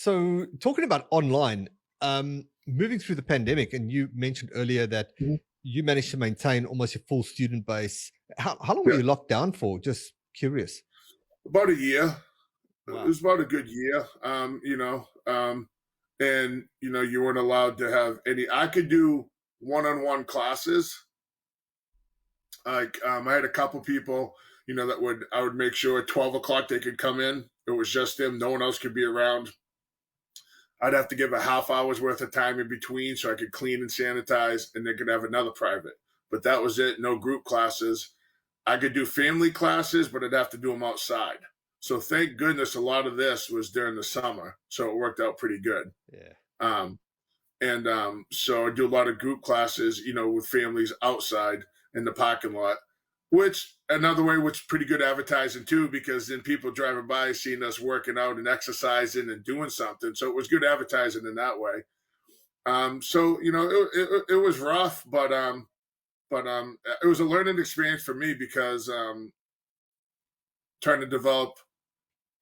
So, talking about online, moving through the pandemic, and you mentioned earlier that Mhm. you managed to maintain almost your full student base. How long were Yeah, you locked down for? Just curious. about a year. It Wow. was about a good year. And you weren't allowed to have any. I could do one-on-one classes. I had a couple people, that would I would make sure at 12 o'clock they could come in. It was just them. No one else could be around. I'd have to give a half hour's worth of time in between so I could clean and sanitize, and they could have another private. But that was it. No group classes. I could do family classes, but I'd have to do them outside. So thank goodness a lot of this was during the summer, so it worked out pretty good. Yeah. Um, and so I do a lot of group classes, with families outside in the parking lot, which another way, which pretty good advertising too, because then people driving by seeing us working out and exercising and doing something. So it was good advertising in that way. So it was rough, but it was a learning experience for me because trying to develop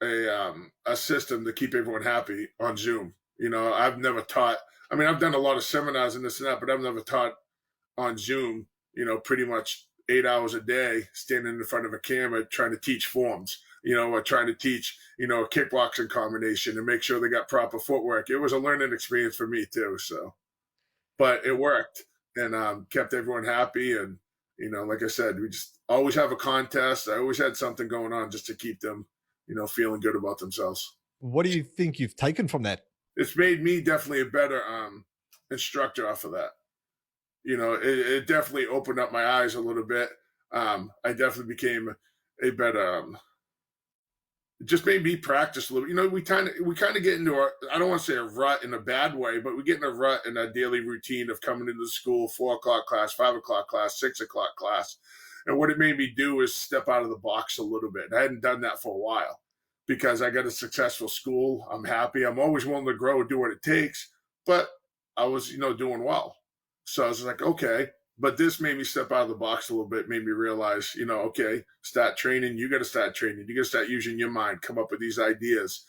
a system to keep everyone happy on Zoom. I've never taught. I mean, I've done a lot of seminars and this and that, but I've never taught on Zoom. Pretty much 8 hours a day, standing in front of a camera trying to teach forms. Or trying to teach a kickboxing combination and make sure they got proper footwork. It was a learning experience for me too. So, but it worked and kept everyone happy. And like I said, we just always have a contest. I always had something going on just to keep them feeling good about themselves. What do you think you've taken from that? It's made me definitely a better instructor off of that. It definitely opened up my eyes a little bit. I definitely became a better. It just made me practice a little. We kind of get into our. I don't want to say a rut in a bad way, but we get in a rut in our daily routine of coming into the school, 4 o'clock class, 5 o'clock class, 6 o'clock class, and what it made me do is step out of the box a little bit. I hadn't done that for a while because I got a successful school. I'm happy. I'm always willing to grow, do what it takes, but I was, doing well. So I was like, okay. But this made me step out of the box a little bit, made me realize, okay, start training. You got to start training. You got to start using your mind, come up with these ideas,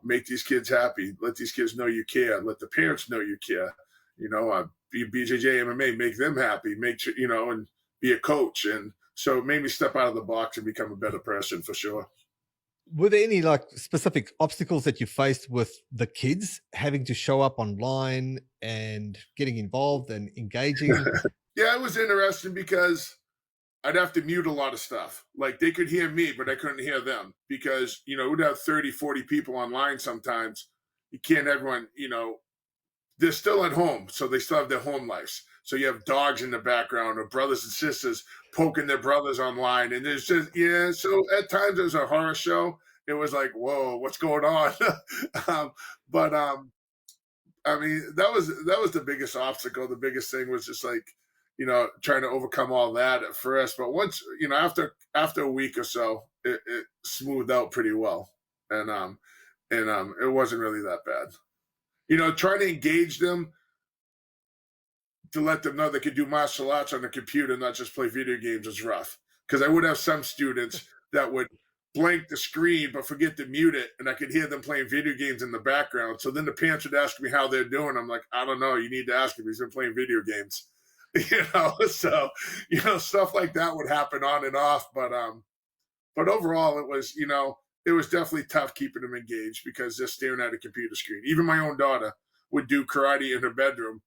make these kids happy. Let these kids know you care. Let the parents know you care. Be BJJ MMA, make them happy, make sure, and be a coach. And so it made me step out of the box and become a better person for sure. Were there any like specific obstacles that you faced with the kids having to show up online and getting involved and engaging? Yeah, it was interesting because I'd have to mute a lot of stuff. Like they could hear me, but I couldn't hear them because, we'd have 30, 40 people online sometimes. You can't everyone, they're still at home, so they still have their home lives. So you have dogs in the background or brothers and sisters poking their brothers online. And there's just, yeah, so at times it was a horror show. It was like, whoa, what's going on? But I mean, that was the biggest obstacle. The biggest thing was just like, trying to overcome all that at first. But once, after a week or so, it smoothed out pretty well. And it wasn't really that bad. Trying to engage them to let them know they could do martial arts on the computer, not just play video games, is rough. Because I would have some students that would blank the screen but forget to mute it, and I could hear them playing video games in the background. So then the parents would ask me how they're doing. I'm like, I don't know. You need to ask him. He's been playing video games. So stuff like that would happen on and off. But overall, it was definitely tough keeping them engaged because they're staring at a computer screen. Even my own daughter would do karate in her bedroom,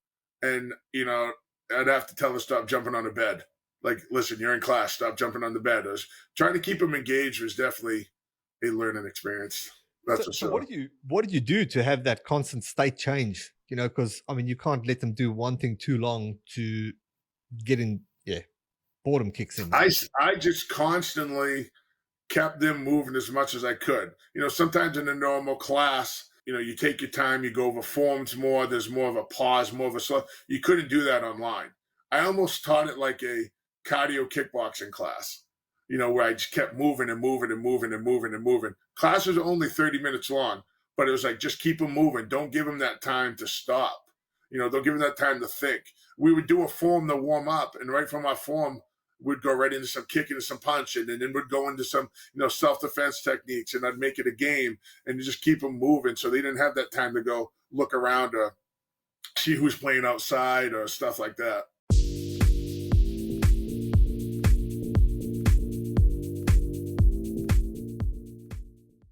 and I'd have to tell her stop jumping on the bed. Like, listen, you're in class. Stop jumping on the bed. I was trying to keep them engaged was definitely a learning experience. That's for So sure. what did you do to have that constant state change? Because I mean, you can't let them do one thing too long to get in. Yeah, boredom kicks in. I just constantly kept them moving as much as I could. Sometimes in a normal class, you take your time, you go over forms more, there's more of a pause, more of a slow. You couldn't do that online. I almost taught it like a cardio kickboxing class, where I just kept moving and moving and moving and moving and moving. Classes are only 30 minutes long, but it was like, just keep them moving. Don't give them that time to stop. Don't give them that time to think. We would do a form to warm up, and right from our form, we'd go right into some kicking and some punching, and then we'd go into some, self-defense techniques, and I'd make it a game and just keep them moving. So they didn't have that time to go look around or see who's playing outside or stuff like that.